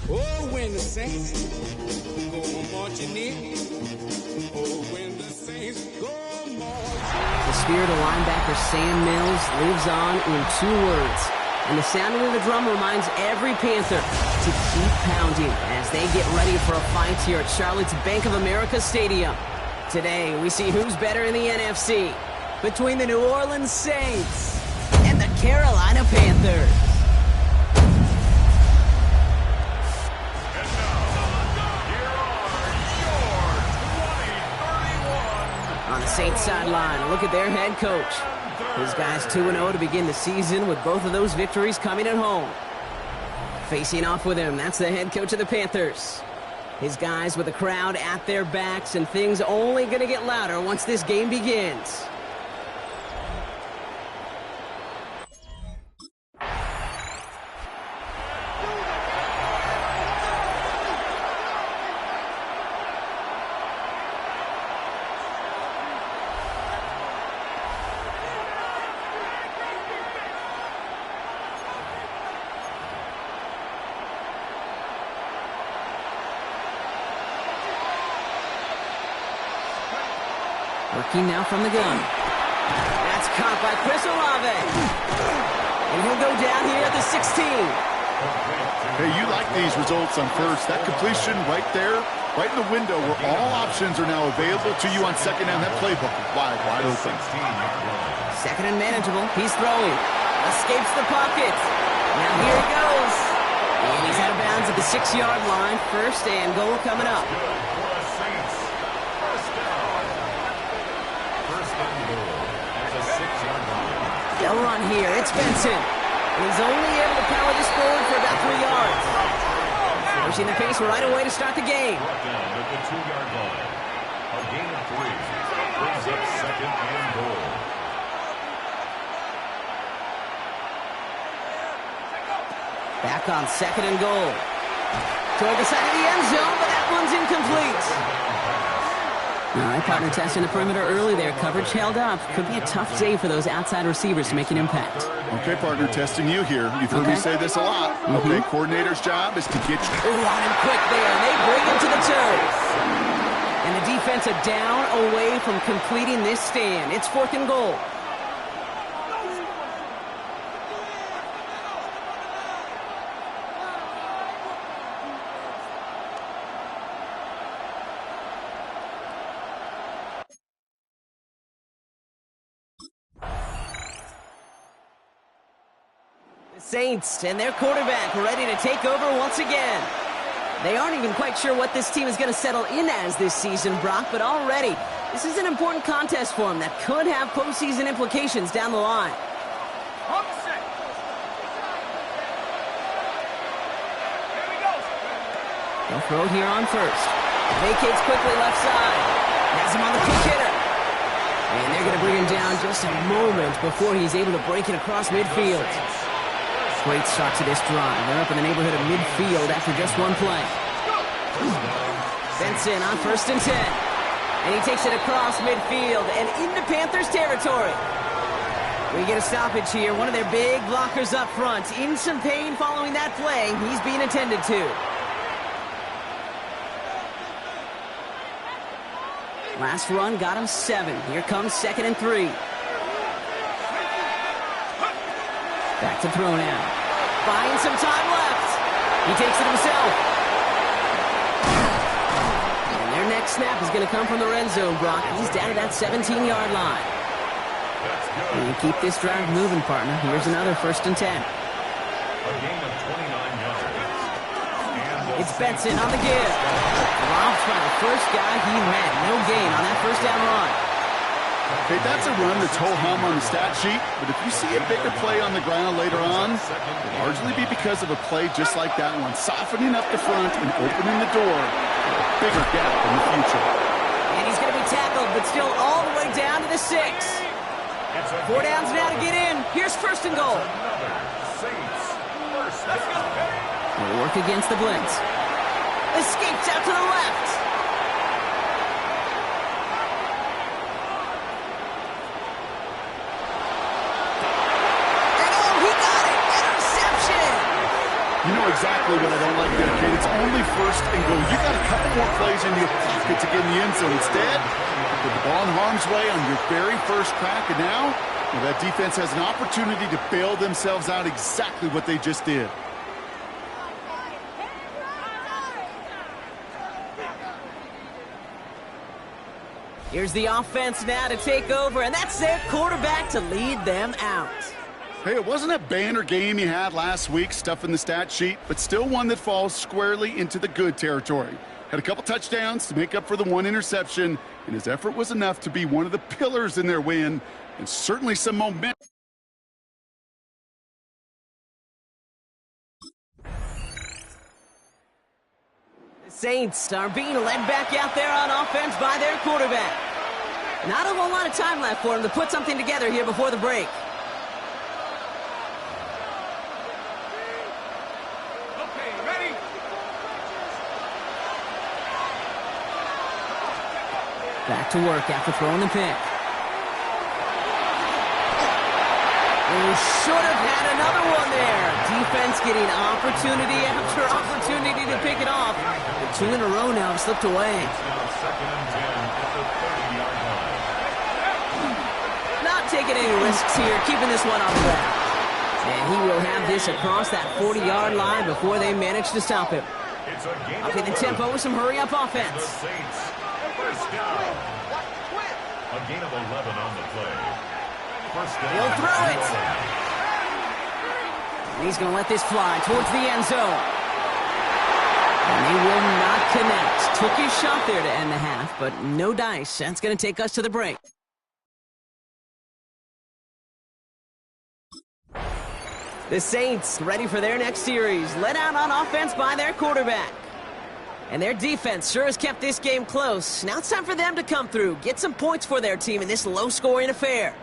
Oh, when the Saints go marching in. Oh, when the Saints go marching. The spirit of linebacker Sam Mills lives on in 2 words. And the sounding of the drum reminds every Panther to keep pounding as they get ready for a fight here at Charlotte's Bank of America Stadium. Today, we see who's better in the NFC between the New Orleans Saints and the Carolina Panthers. On the Saints sideline, look at their head coach. His guys 2-0 to begin the season with both of those victories coming at home. Facing off with him, that's the head coach of the Panthers. His guys with the crowd at their backs, and things only going to get louder once this game begins. Working now from the gun. That's caught by Chris Olave. And he'll go down here at the 16. Hey, you like these results on first. That completion right there, right in the window where all options are now available to you on second down. That playbook wide open. Second and manageable. He's throwing. Escapes the pocket. Now here he goes. And he's out of bounds at the 6-yard line. First and goal coming up. They'll run here. It's Benson. And he's only able to power this forward for about 3 yards. Pushing the pace right away to start the game. Brought down at the 2-yard line. A gain of 3 brings up second and goal. Back on second and goal. Toward the side of the end zone, but that one's incomplete. All right, partner testing the perimeter early there. Coverage held up. Could be a tough day for those outside receivers to make an impact. Okay, partner, testing you here. You've heard me say this a lot. Okay, coordinator's job is to get you. On him quick there, and they bring him to the toes. And the defense are down away from completing this stand. It's 4th and goal. Saints and their quarterback ready to take over once again. They aren't even quite sure what this team is going to settle in as this season, Brock, but already this is an important contest for them that could have postseason implications down the line. They'll throw it here on first. Vacates quickly left side. Has him on the quick hitter. And they're going to bring him down just a moment before he's able to break it across midfield. Great start to this drive. They're up in the neighborhood of midfield after just one play. Benson on 1st and 10. And he takes it across midfield and into Panthers territory. We get a stoppage here. One of their big blockers up front. In some pain following that play. He's being attended to. Last run got him 7. Here comes 2nd and 3. Back to throw now. buying some time left. He takes it himself. And their next snap is going to come from the red zone, Brock. He's down to that 17-yard line. And keep this drive moving, partner. Here's another 1st and 10. A gain of 29 yards. It's Benson on the give. Dropped by the first guy he met. No gain on that 1st down run. Okay, that's a run that's ho-hum on the stat sheet, but if you see a bigger play on the ground later on, it'll largely be because of a play just like that one, softening up the front and opening the door for a bigger gap in the future. And he's going to be tackled, but still all the way down to the 6. 4 downs now to get in. Here's 1st and goal. They'll work against the blitz. Escapes out to the left. And oh, he got it. Interception. You know exactly what I don't like there, kid. It's only 1st and goal. You got a couple more plays in your pocket to get in the end zone. Instead, you put the ball in harm's way on your very first crack, and now that defense has an opportunity to bail themselves out exactly what they just did. Here's the offense now to take over, and that's their quarterback to lead them out. Hey, it wasn't a banner game you had last week, stuff in the stat sheet, but still one that falls squarely into the good territory. Had a couple touchdowns to make up for the 1 interception, and his effort was enough to be one of the pillars in their win, and certainly some momentum. The Saints are being led back out there on offense by their quarterback. Not a whole lot of time left for him to put something together here before the break. Okay, ready? Back to work after throwing the pick. They should have had another one there. Defense getting opportunity after opportunity to pick it off. The 2 in a row now have slipped away. Not taking any risks here, keeping this one on the ground. And he will have this across that 40-yard line before they manage to stop him. Okay, the tempo with some hurry-up offense. First down. A gain of 11 on the play. First down. He'll throw it. And he's going to let this fly towards the end zone. And they will not connect. Took his shot there to end the half, but no dice. That's going to take us to the break. The Saints ready for their next series. Let out on offense by their quarterback. And their defense sure has kept this game close. Now it's time for them to come through, get some points for their team in this low-scoring affair.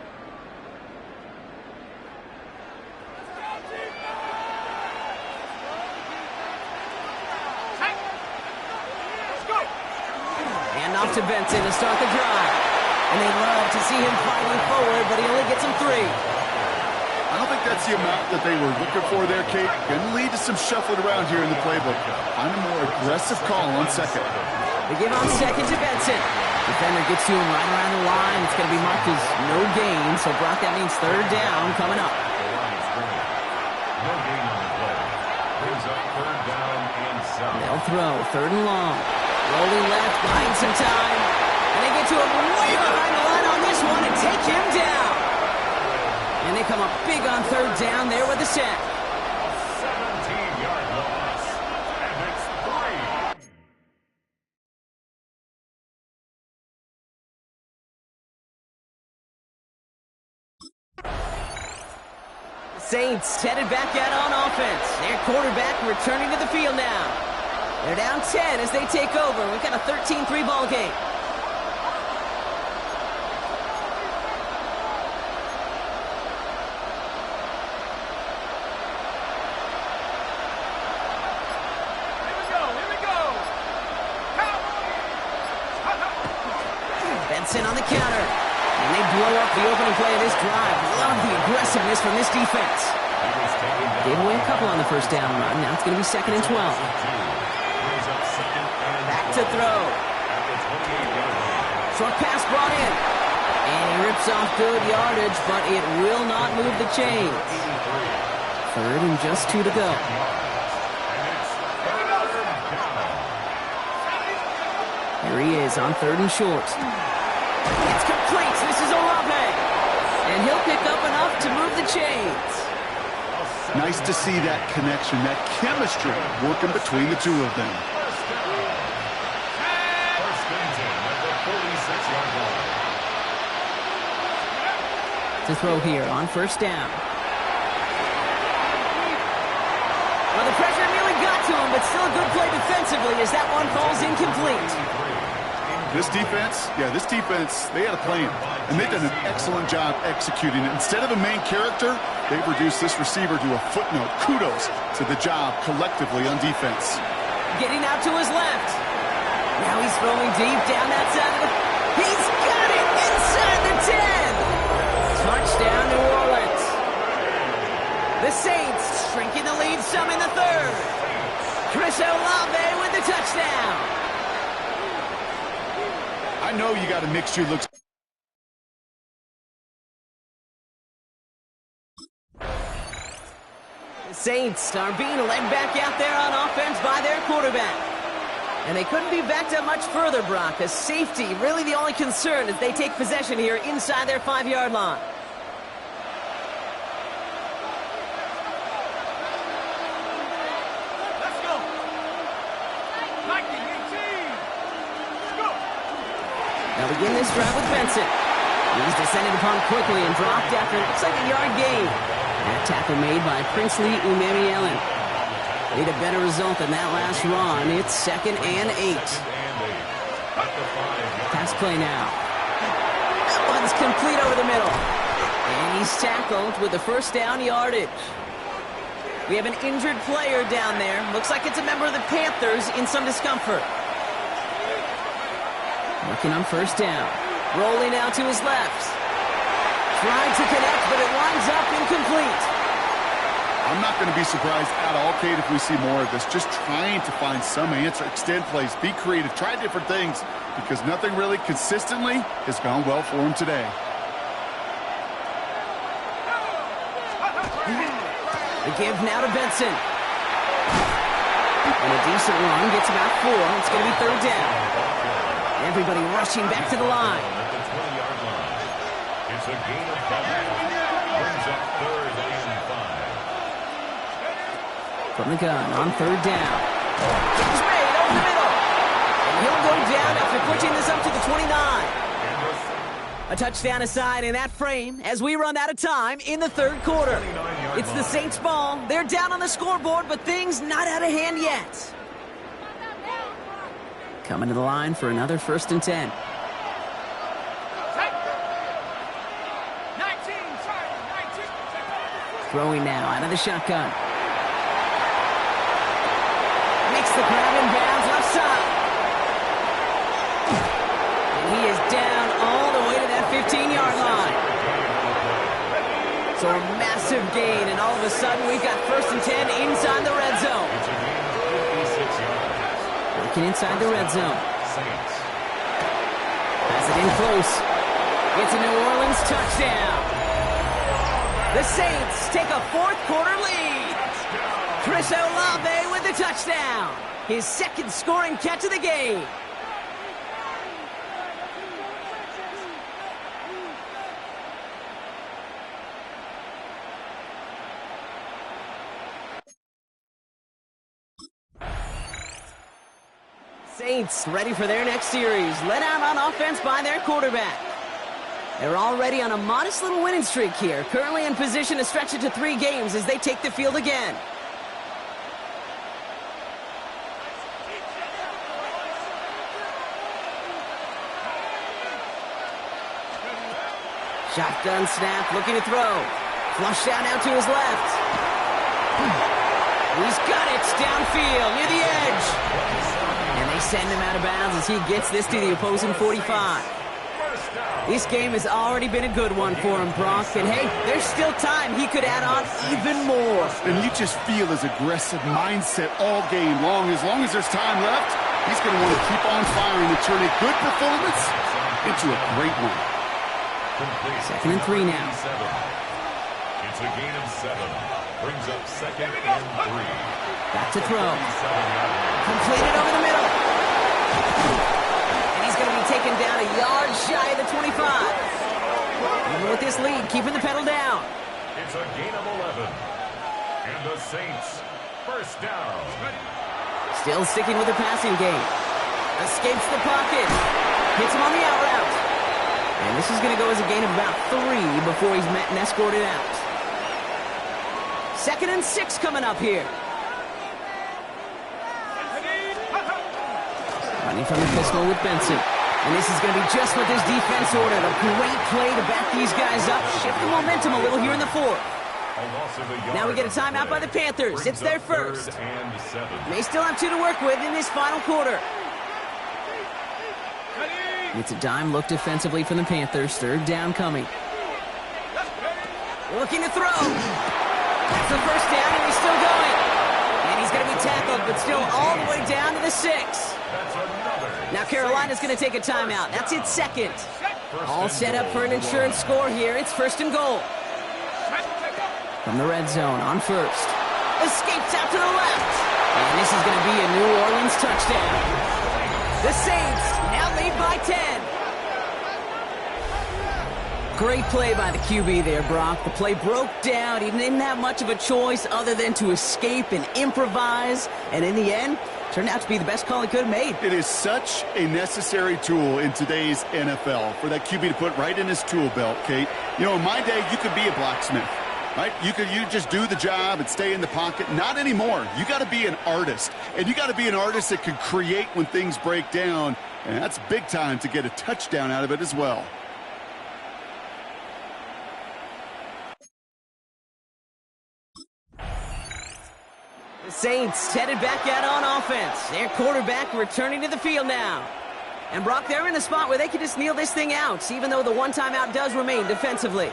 Hand off to Benson to start the drive. And they'd love to see him fighting forward, but he only gets him 3. I don't think that's the amount that they were looking for there, Kate. Going to lead to some shuffling around here in the playbook. Find a more aggressive call on second. They give on second to Benson. Defender gets to him right around the line. It's going to be marked as no gain. So, Brock, that means 3rd down coming up. No gain on the play. Brings up 3rd down and 7. They'll throw 3rd and long. Rolling left, buying some time. And they get to him way behind the line on this one and take him down. And they come up big on 3rd down there with the sack. 17-yard loss. And it's 3. Saints headed back out on offense. Their quarterback returning to the field now. They're down 10 as they take over. We've got a 13-3 ball game. Benson on the counter. And they blow up the opening play of this drive. Love the aggressiveness from this defense. Gave away a couple on the 1st down run. Now it's going to be 2nd and 12. Back to throw. Short pass brought in. And he rips off good yardage, but it will not move the chains. Third and just 2 to go. Here he is on 3rd and short. It's complete. This is Olave. And he'll pick up enough to move the chains. Nice to see that connection, that chemistry working between the two of them. First and 10 at the 46-yard line. To throw here on 1st down. Well, the pressure nearly got to him, but still a good play defensively as that one falls incomplete. This defense, they had a plan, and they've done an excellent job executing it. Instead of a main character, they've reduced this receiver to a footnote. Kudos to the job collectively on defense. Getting out to his left. Now he's throwing deep down that side of the... He's got it inside the 10. Touchdown, New Orleans. The Saints shrinking the lead some in the 3rd. Chris Olave with the touchdown. I know you got a mixture looks. The Saints are being led back out there on offense by their quarterback. And they couldn't be backed up much further, Brock. A safety, really the only concern as they take possession here inside their 5-yard line. Let's go. 1918. Let's go. Now begin this drive with Benson. He's descended upon quickly and dropped after it looks like a yard gain. That tackle made by Princely Umemi-Ellen. Need a better result than that last run. It's 2nd and 8. Pass play now. That one's complete over the middle. And he's tackled with the 1st down yardage. We have an injured player down there. Looks like it's a member of the Panthers in some discomfort. Working on 1st down. Rolling out to his left. Tried to connect, but it winds up incomplete. I'm not going to be surprised at all, Kate, if we see more of this. Just trying to find some answer, extend plays, be creative, try different things, because nothing really consistently has gone well for him today. The give now to Benson. And a decent run gets about 4. It's going to be 3rd down. Everybody rushing back to the line. At the 20-yard line. It's a gain of 5. Brings up 3rd and 5. From the gun on 3rd down. He's made over the middle. And he'll go down after pushing this up to the 29. A touchdown aside in that frame as we run out of time in the 3rd quarter. It's the Saints ball. They're down on the scoreboard, but things not out of hand yet. Coming to the line for another 1st and 10. 19, sorry, 19. Throwing now out of the shotgun. Makes the grab in bounds left side. And he is down all the way to that 15-yard line. So a massive gain, and all of a sudden we've got 1st and 10 inside the red zone. It's a gain of 56 yards. Working inside the red zone. Saints. Pass it in close. It's a New Orleans touchdown. The Saints take a 4th quarter lead. Chris Olave with the touchdown. His 2nd scoring catch of the game. Saints ready for their next series. Led out on offense by their quarterback. They're already on a modest little winning streak here. Currently in position to stretch it to 3 games as they take the field again. Shotgun snap, looking to throw. Flush out now to his left. He's got it downfield near the edge. And they send him out of bounds as he gets this to the opposing 45. This game has already been a good one for him, Brock. And hey, there's still time he could add on even more. And you just feel his aggressive mindset all game long. As long as there's time left, he's going to want to keep on firing and turn a good performance into a great one. 2nd and 3 now. It's a gain of 7. Brings up 2nd and 3. Back to throw. Completed over the middle. And he's going to be taken down a yard shy of the 25. Even with this lead, keeping the pedal down. It's a gain of 11. And the Saints, first down. Still sticking with the passing game. Escapes the pocket. Hits him on the out route. And this is going to go as a gain of about 3 before he's met and escorted out. 2nd and 6 coming up here. Running from the pistol with Benson. And this is going to be just what this defense ordered. A great play to back these guys up. Shift the momentum a little here in the 4th. Now we get a timeout by the Panthers. It's their first. They still have 2 to work with in this final quarter. It's a dime look defensively from the Panthers. 3rd down coming. Looking to throw. That's the first down, and he's still going. And he's going to be tackled, but still all the way down to the 6. Now Carolina's going to take a timeout. That's its 2nd. All set up for an insurance score here. It's 1st and goal. From the red zone on 1st. Escapes out to the left. And this is going to be a New Orleans touchdown. The Saints now lead by 10. Great play by the QB there, Brock. The play broke down. He didn't have much of a choice other than to escape and improvise. And in the end, turned out to be the best call he could have made. It is such a necessary tool in today's NFL for that QB to put right in his tool belt, Kate. You know, in my day, you could be a blacksmith, right? You just do the job and stay in the pocket. Not anymore. You got to be an artist. And you got to be an artist that can create when things break down. And that's big time to get a touchdown out of it as well. The Saints headed back out on offense. Their quarterback returning to the field now. And Brock, they're in a spot where they can just kneel this thing out, even though the one timeout does remain defensively.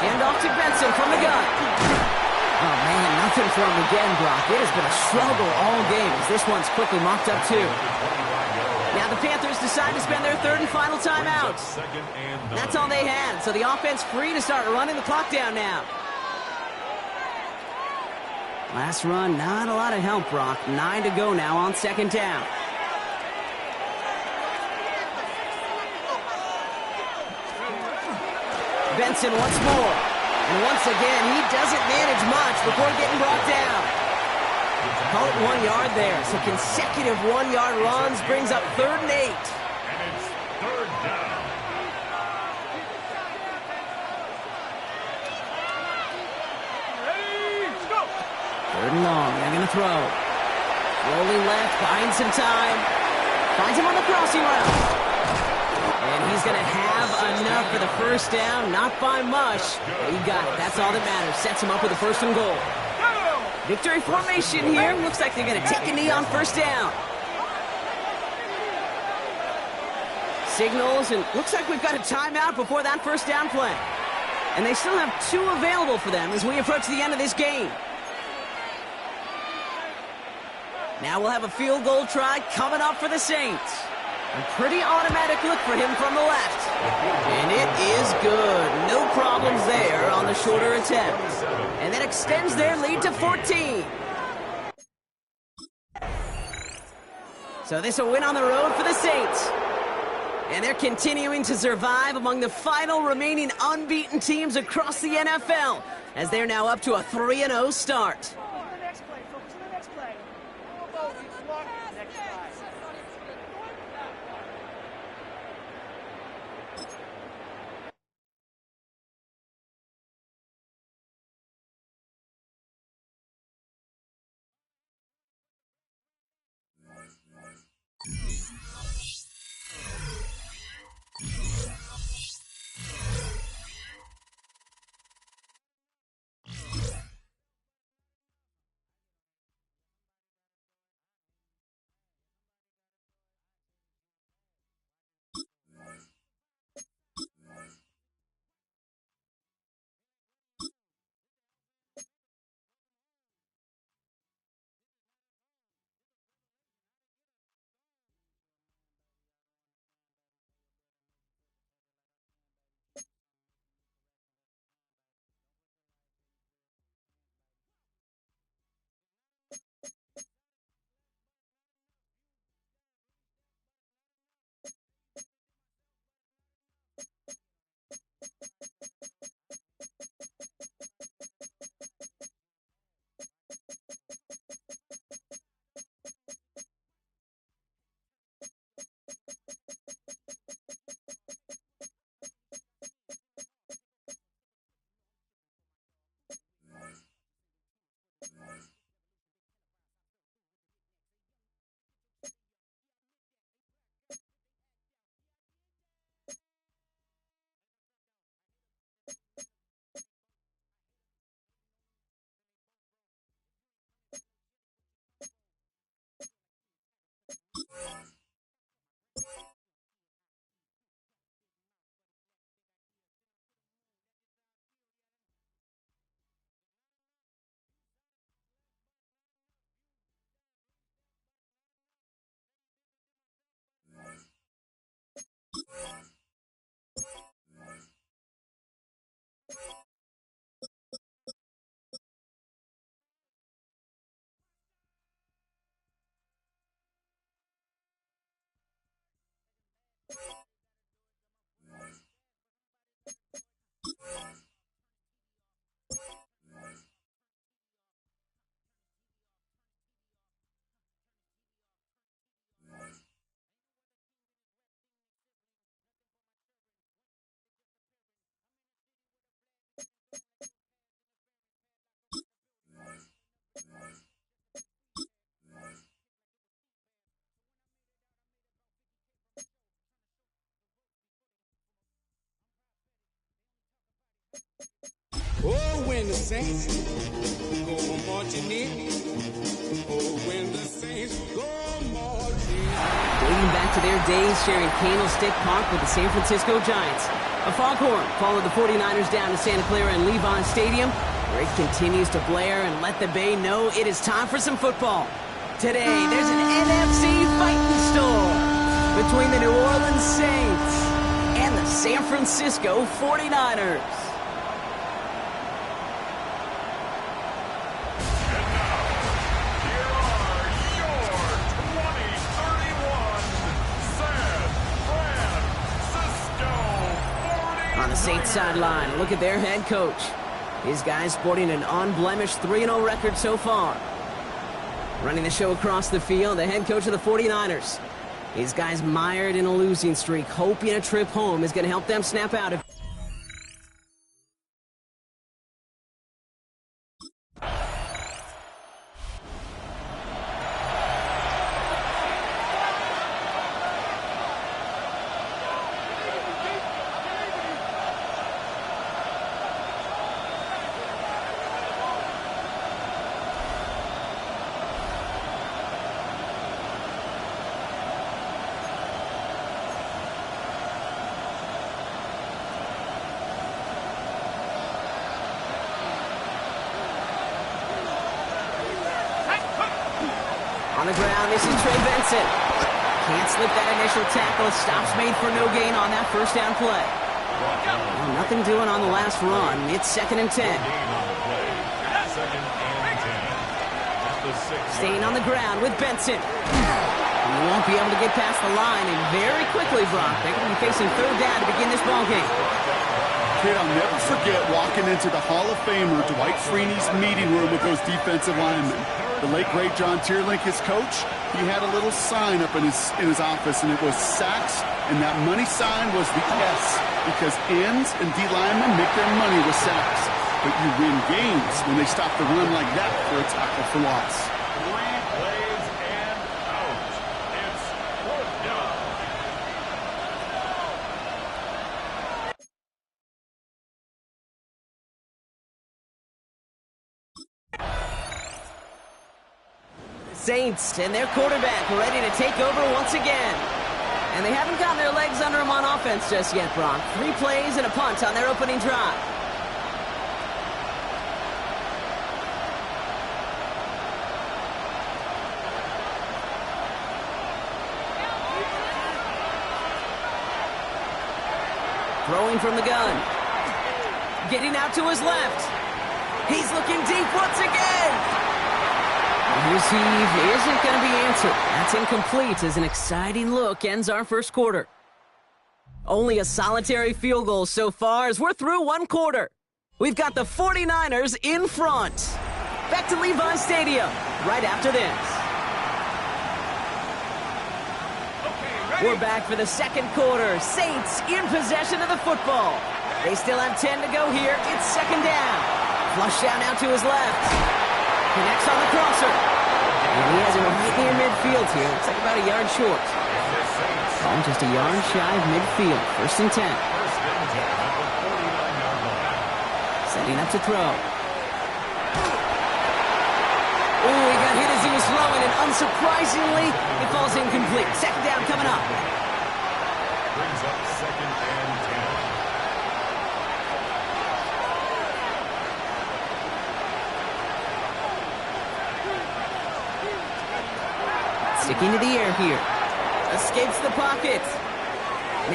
Hand off to Benson from the gun. Oh, man, nothing for him again, Brock. It has been a struggle all game as this one's quickly mocked up, too. Now the Panthers decide to spend their 3rd and final timeout. That's all they had, so the offense free to start running the clock down now. Last run, not a lot of help, Brock. 9 to go now on 2nd down. Benson once more. And once again, he doesn't manage much before getting brought down. Call it 1 yard there. So consecutive 1-yard runs brings up 3rd and 8. And it's 3rd down. Third and long. They're going to throw. Rolling left, buying some time. Finds him on the crossing route. And he's going to have enough for the first down. Not by much. But he got it. That's all that matters. Sets him up with a 1st and goal. Victory formation here. Looks like they're going to take a knee on 1st down. Signals, and looks like we've got a timeout before that 1st down play. And they still have 2 available for them as we approach the end of this game. Now we'll have a field goal try coming up for the Saints. A pretty automatic look for him from the left. And it is good. No problems there on the shorter attempt. And that extends their lead to 14. So this a win on the road for the Saints. And they're continuing to survive among the final remaining unbeaten teams across the NFL, as they're now up to a 3-0 start. Oh, when the saints go marching in. Oh, when the saints go marching. Dating back to their days sharing Candlestick Park with the San Francisco Giants. A foghorn followed the 49ers down to Santa Clara and Levi Stadium, where it continues to blare and let the Bay know it is time for some football. Today, there's an NFC fighting store between the New Orleans Saints and the San Francisco 49ers. On the Saints sideline, look at their head coach. His guys sporting an unblemished 3-0 record so far. Running the show across the field, the head coach of the 49ers. His guys mired in a losing streak, hoping a trip home is going to help them snap out of. On the ground, this is Trey Benson. Can't slip that initial tackle. Stops made for no gain on that first down play. Well, nothing doing on the last run. It's 2nd and 10. Staying on the ground with Benson. He won't be able to get past the line, and very quickly, Brock, they're going to be facing 3rd down to begin this ballgame. Kid, I'll never forget walking into the Hall of Famer Dwight Freeney's meeting room with those defensive linemen. The late, great John Tierlink, his coach, he had a little sign up in his office, and it was sacks, and that money sign was the S, because ends and D linemen make their money with sacks. But you win games when they stop the run like that for a tackle for loss. 3 plays and out. It's 4th down. Saints and their quarterback ready to take over once again. And they haven't gotten their legs under them on offense just yet, Brock. 3 plays and a punt on their opening drive. Throwing from the gun. Getting out to his left. He's looking deep once again. Receive isn't going to be answered. That's incomplete as an exciting look ends our first quarter. Only a solitary field goal so far as we're through 1 quarter. We've got the 49ers in front. Back to Levi Stadium right after this. We're back for the 2nd quarter. Saints in possession of the football. They still have 10 to go here. It's 2nd down. Flush down now to his left. Connects on the crosser. And he has him right near midfield here. Looks like about a yard short. Oh, just a yard shy of midfield. 1st and 10. Setting up to throw. Oh, he got hit as he was throwing, and unsurprisingly, it falls incomplete. 2nd down coming up. Brings up 2nd and 10. Sticking to the air here. Escapes the pocket.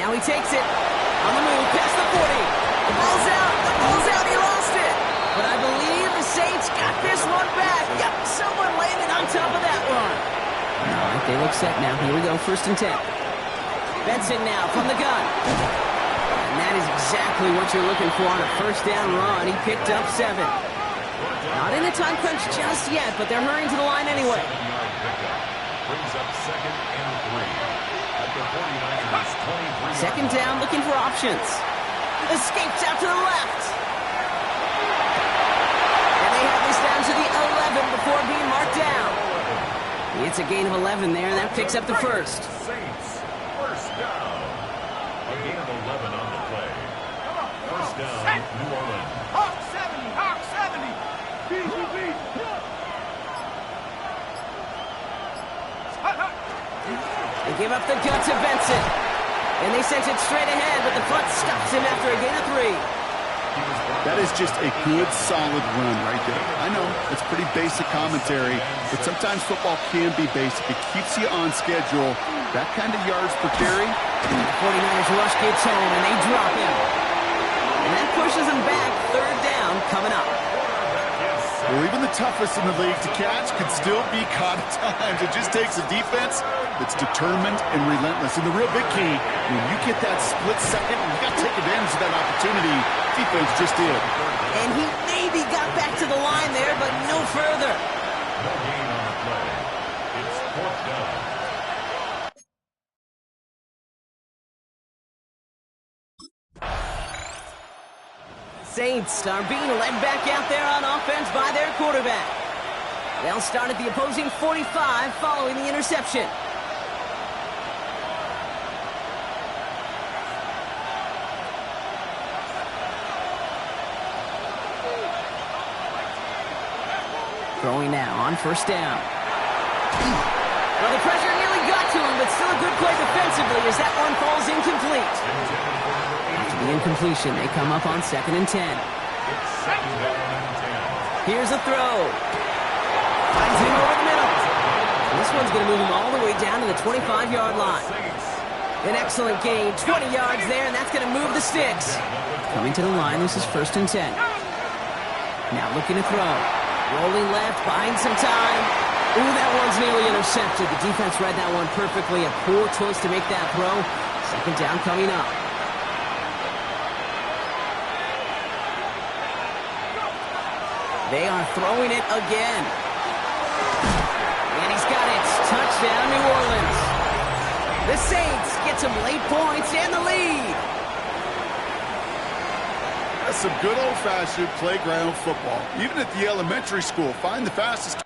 Now he takes it. On the move, past the 40. The ball's out. The ball's out. He lost it. But I believe the Saints got this one back. Yep, someone landed on top of that one. All right, they look set now. Here we go, 1st and 10. Benson now from the gun. And that is exactly what you're looking for on a first down run. He picked up 7. Not in a time crunch just yet, but they're hurrying to the line anyway. Brings up 2nd and 3. At the 49ers 23. Second down, looking for options. Escapes out to the left. And they have this down to the 11 before being marked down. It's a gain of 11 there, and that picks up the first. Saints, first down. A gain of 11 on the play. First down, New Orleans. Hawk 70, Hawk 70. BGB. They give up the gut to Benson. And they sent it straight ahead, but the front stops him after a gain of 3. That is just a good, solid run right there. I know, it's pretty basic commentary, but sometimes football can be basic. It keeps you on schedule. That kind of yards per carry. The 49ers rush gets home, and they drop him. And that pushes them back. Third down coming up. Well, even the toughest in the league to catch could still be caught at times. It just takes a defense that's determined and relentless. And the real big key, when you get that split second, you got to take advantage of that opportunity. Defense just did. And he maybe got back to the line there, but no further. No gain on the play. It's 4th down. Saints are being led back out there on offense by their quarterback. They'll start at the opposing 45 following the interception. Throwing now on first down. Well, the pressure nearly got to him, but still a good play defensively as that one falls incomplete. After the incompletion, they come up on 2nd and 10. It's 2nd down and 10. Here's a throw. Finds him over the middle. And this one's going to move him all the way down to the 25-yard line. An excellent gain, 20 yards there, and that's going to move the sticks. Coming to the line, this is 1st and 10. Now looking to throw. Rolling left, buying some time. Ooh, that one's nearly intercepted. The defense read that one perfectly. A poor choice to make that throw. 2nd down coming up. They are throwing it again. And he's got it. Touchdown, New Orleans. The Saints get some late points and the lead. That's some good old-fashioned playground football. Even at the elementary school, find the fastest.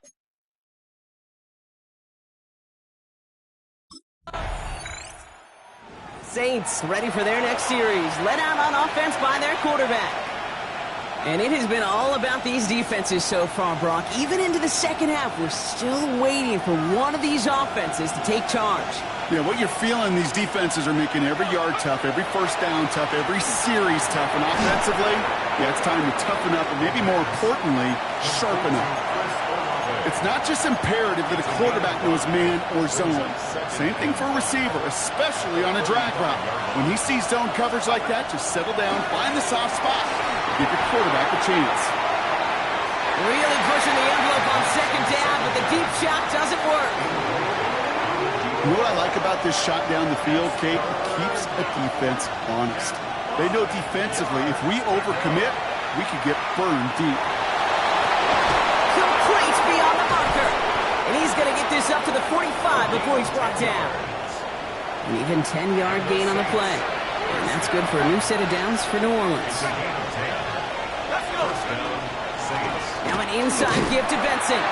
Saints ready for their next series. Led out on offense by their quarterback. And it has been all about these defenses so far, Brock. Even into the second half, we're still waiting for one of these offenses to take charge. Yeah, what you're feeling, these defenses are making every yard tough, every first down tough, every series tough. And offensively, yeah, it's time to toughen up, and maybe more importantly, sharpen up. It's not just imperative that a quarterback knows man or zone. Same thing for a receiver, especially on a drag route. When he sees zone coverage like that, just settle down, find the soft spot, give your quarterback a chance. Really pushing the envelope on 2nd down, but the deep shot doesn't work. You know what I like about this shot down the field, Kate? It keeps a defense honest. They know defensively, if we overcommit, we could get burned deep. Complete beyond the marker. And he's going to get this up to the 45 before he's brought down. An even 10-yard gain on the play. And that's good for a new set of downs for New Orleans. Now an inside give to Benson.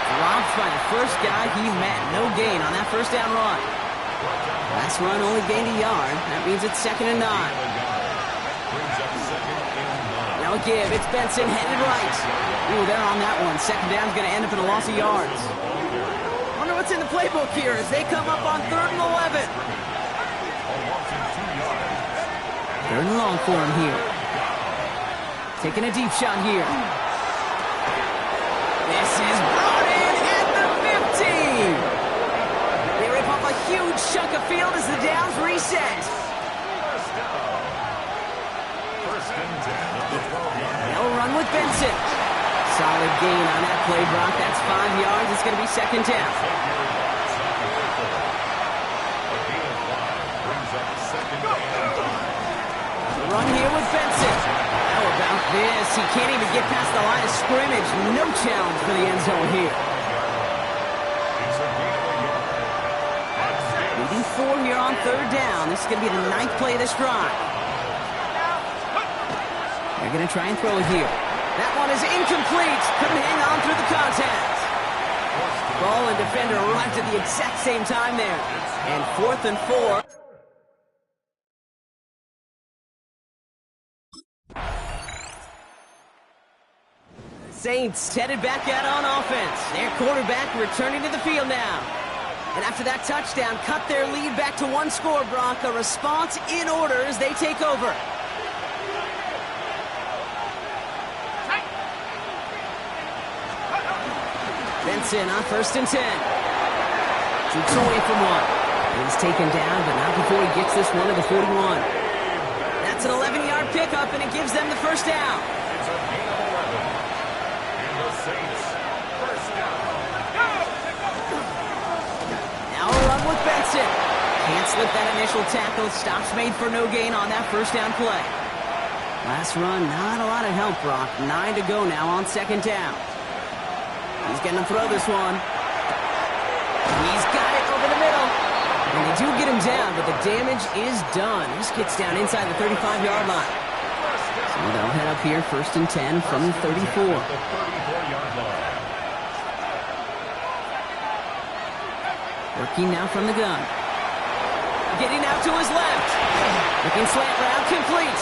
Dropped by the first guy he met. No gain on that first down run. Last run only gained a yard. That means it's 2nd and 9. Now a give. It's Benson headed right. Ooh, they're on that one. 2nd down's going to end up in a loss of yards. Wonder what's in the playbook here as they come up on 3rd and 11. 3rd and long for him here. Taking a deep shot here. This is brought in at the 15. They rip off a huge chunk of field as the downs reset. They'll run with Benson. Solid gain on that play, Brock. That's 5 yards. It's going to be 2nd down. run here with Benson. How about this? He can't even get past the line of scrimmage. No challenge for the end zone here. Leading 4 here on third down. This is going to be the 9th play of this drive. They're going to try and throw it here. That one is incomplete. Couldn't hang on through the contact. Ball and defender arrived at the exact same time there. And 4th and 4. Saints headed back out on offense. Their quarterback returning to the field now. And after that touchdown, cut their lead back to 1 score, Brock. A response in order as they take over. Benson on 1st and 10. Shoots away from one. He's taken down, but not before he gets this one to the 41. That's an 11-yard pickup, and it gives them the first down. It's a gain of 11. And the Saints, first down. Now a run with Benson. Can't slip that initial tackle. Stops made for no gain on that first down play. Last run, not a lot of help, Brock. 9 to go now on 2nd down. He's going to throw this one. He's got it over the middle. And they do get him down, but the damage is done. This gets down inside the 35-yard line. So they'll head up here, 1st and 10 from the 34. The 34-yard line. Working now from the gun. Getting out to his left. Looking slant route complete.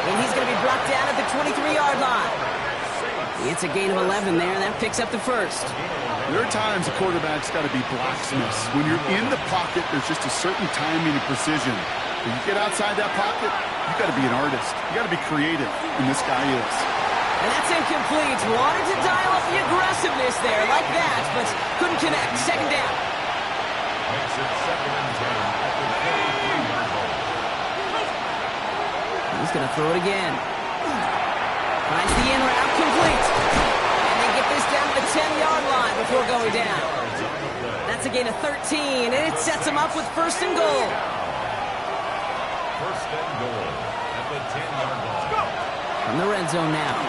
And he's going to be brought down at the 23-yard line. It's a gain of 11 there, and that picks up the first. There are times a quarterback's got to be blacksmiths. When you're in the pocket, there's just a certain timing and precision. When you get outside that pocket, you got to be an artist. You got to be creative, and this guy is. And that's incomplete. Wanted to dial up the aggressiveness there like that, but couldn't connect. 2nd down. Makes it 2nd and 10 at the 23-yard line. He's going to throw it again. Finds the in route complete. And they get this down to the 10-yard line before going down. That's a gain of 13, and it sets them up with 1st and goal. 1st and goal at the 10-yard line. From the red zone now.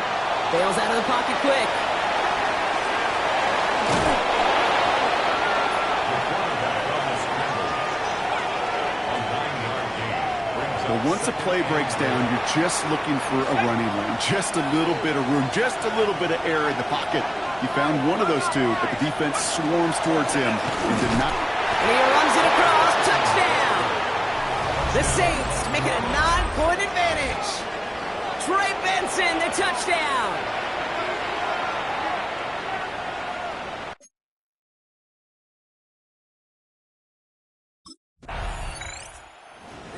Bails out of the pocket quick. Well, once a play breaks down, you're just looking for a running lane. Just a little bit of room, just a little bit of air in the pocket. He found one of those two, but the defense swarms towards him and did not. And he runs it across. Touchdown! The Saints make it a 9-point advantage. Trey Benson, the touchdown!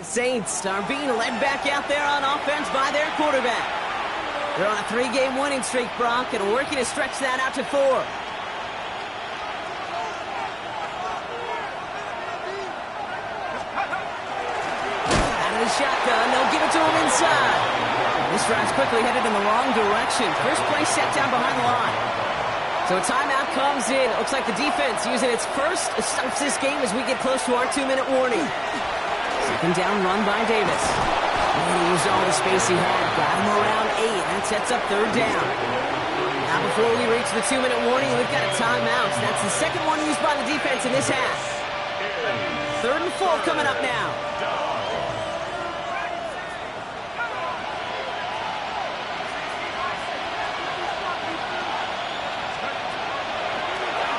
Saints are being led back out there on offense by their quarterback. They're on a 3-game winning streak, Brock, and working to stretch that out to 4. Out of the shotgun, they'll give it to him inside. This drive's quickly headed in the wrong direction. First play set down behind the line. So a timeout comes in. It looks like the defense using its first stops this game as we get close to our 2-minute warning. 2nd down run by Davis. And he used all the space he had. Got him around 8. That sets up 3rd down. Now before we reach the 2-minute warning, we've got a timeout. That's the 2nd one used by the defense in this half. 3rd and 4 coming up now.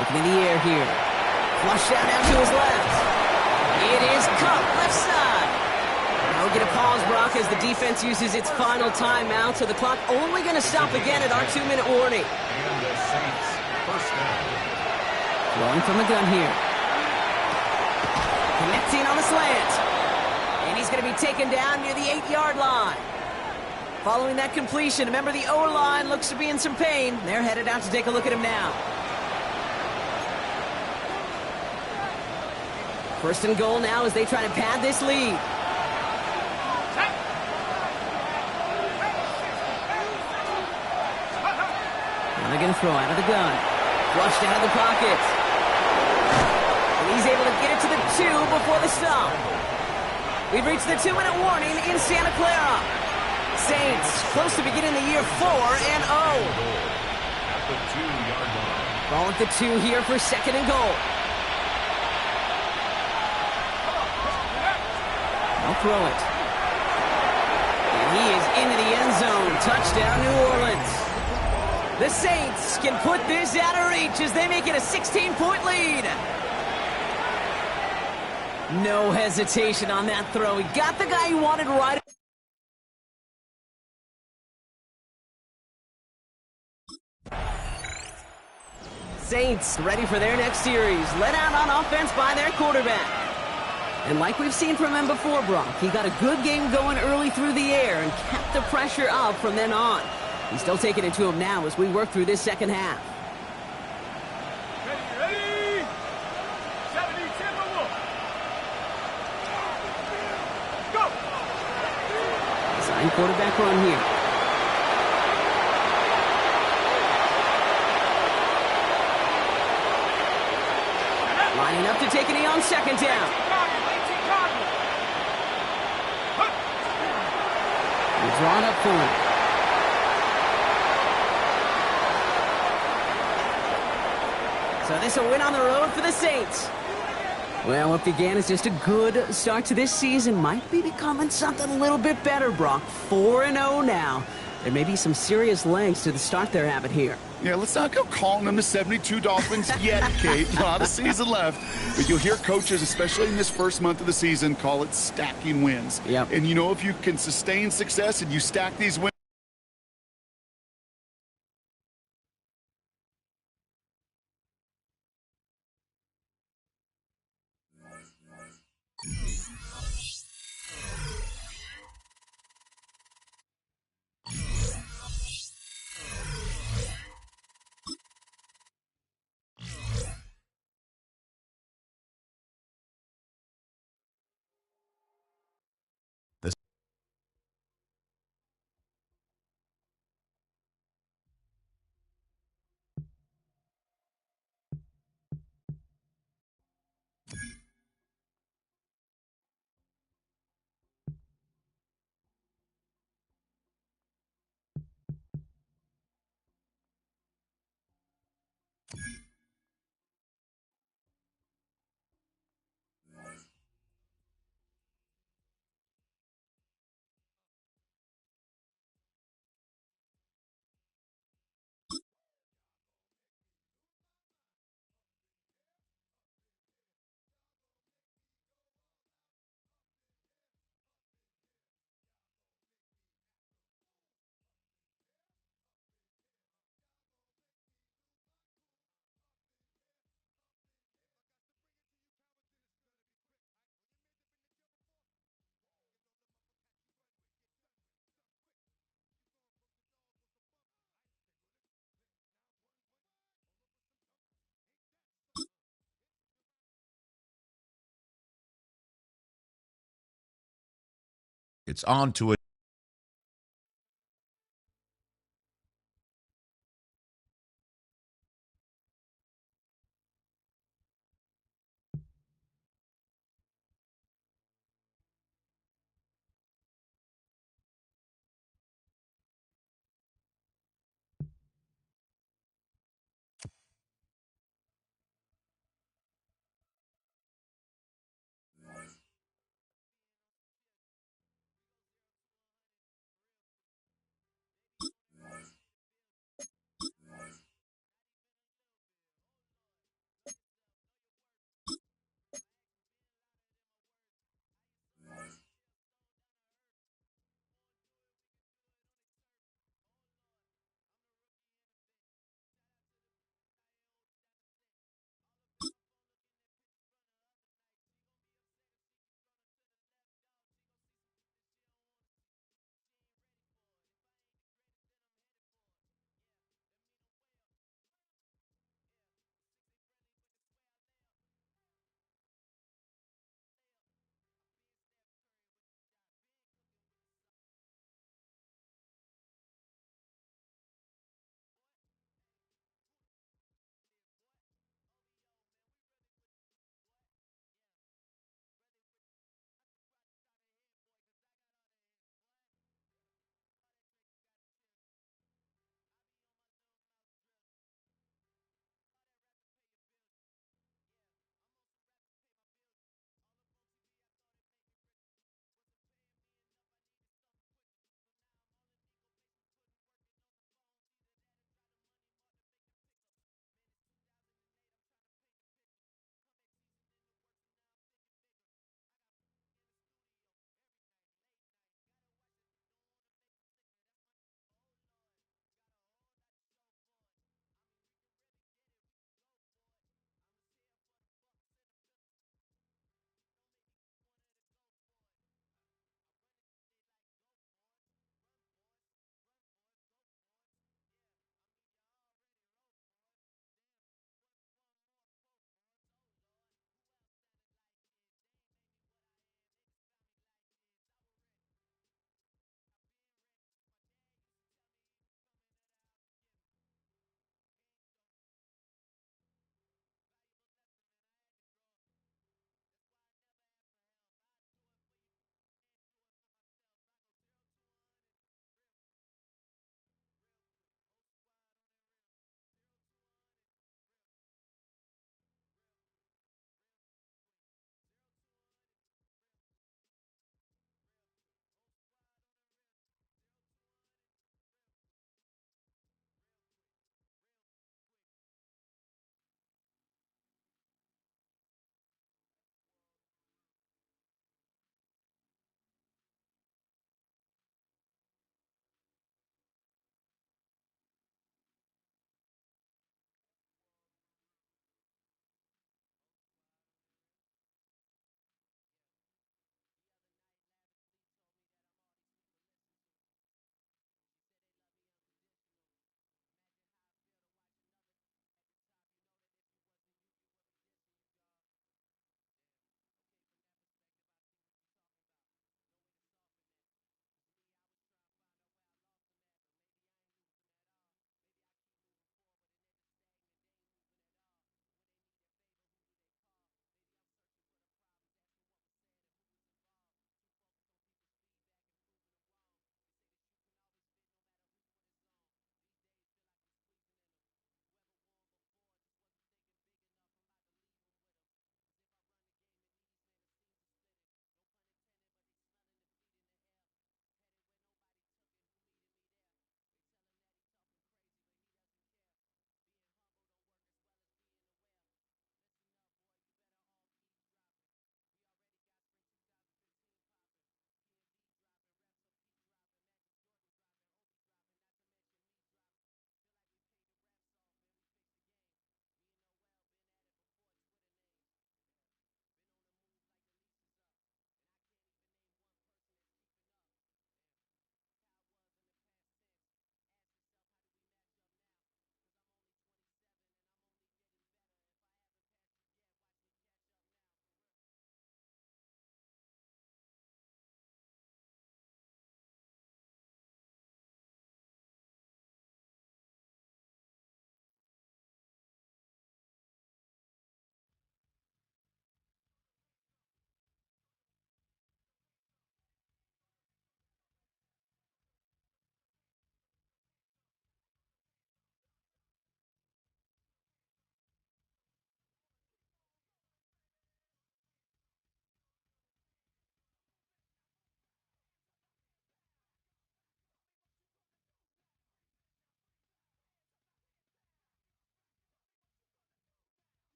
Looking in the air here. Flushed out to his left. It is Kupp, left side. Now we'll get a pause, Brock, as the defense uses its final timeout, so the clock only going to stop again at our 2-minute warning. And the Saints, first down. Throwing from the gun here. Connecting on the slant. And he's going to be taken down near the 8-yard line. Following that completion, remember the O-line looks to be in some pain. They're headed out to take a look at him now. 1st and goal now as they try to pad this lead. Now they're going to throw out of the gun. Flushed out of the pocket. And he's able to get it to the 2 before the stop. We've reached the 2-minute warning in Santa Clara. Saints close to beginning the year 4-0. At the 2-yard line. Ball at the 2 here for second and goal. They'll throw it. And he is into the end zone. Touchdown, New Orleans. The Saints can put this out of reach as they make it a 16-point lead. No hesitation on that throw. He got the guy he wanted right. Saints ready for their next series. Let out on offense by their quarterback. And like we've seen from him before, Brock, he got a good game going early through the air and kept the pressure up from then on. He's still taking it to him now as we work through this second half. Ready? 70, tempo. Go! Design quarterback run here. Lining up to take a knee on second down. He's drawn up for him. So this a win on the road for the Saints. Well, what began as just a good start to this season might be becoming something a little bit better, Brock. 4-0 now. There may be some serious legs to the start they're having here. Yeah, let's not go calling them the 72 Dolphins yet, Kate. A lot of season left. But you'll hear coaches, especially in this first month of the season, call it stacking wins. Yep. And you know, if you can sustain success and you stack these wins, It's on to it.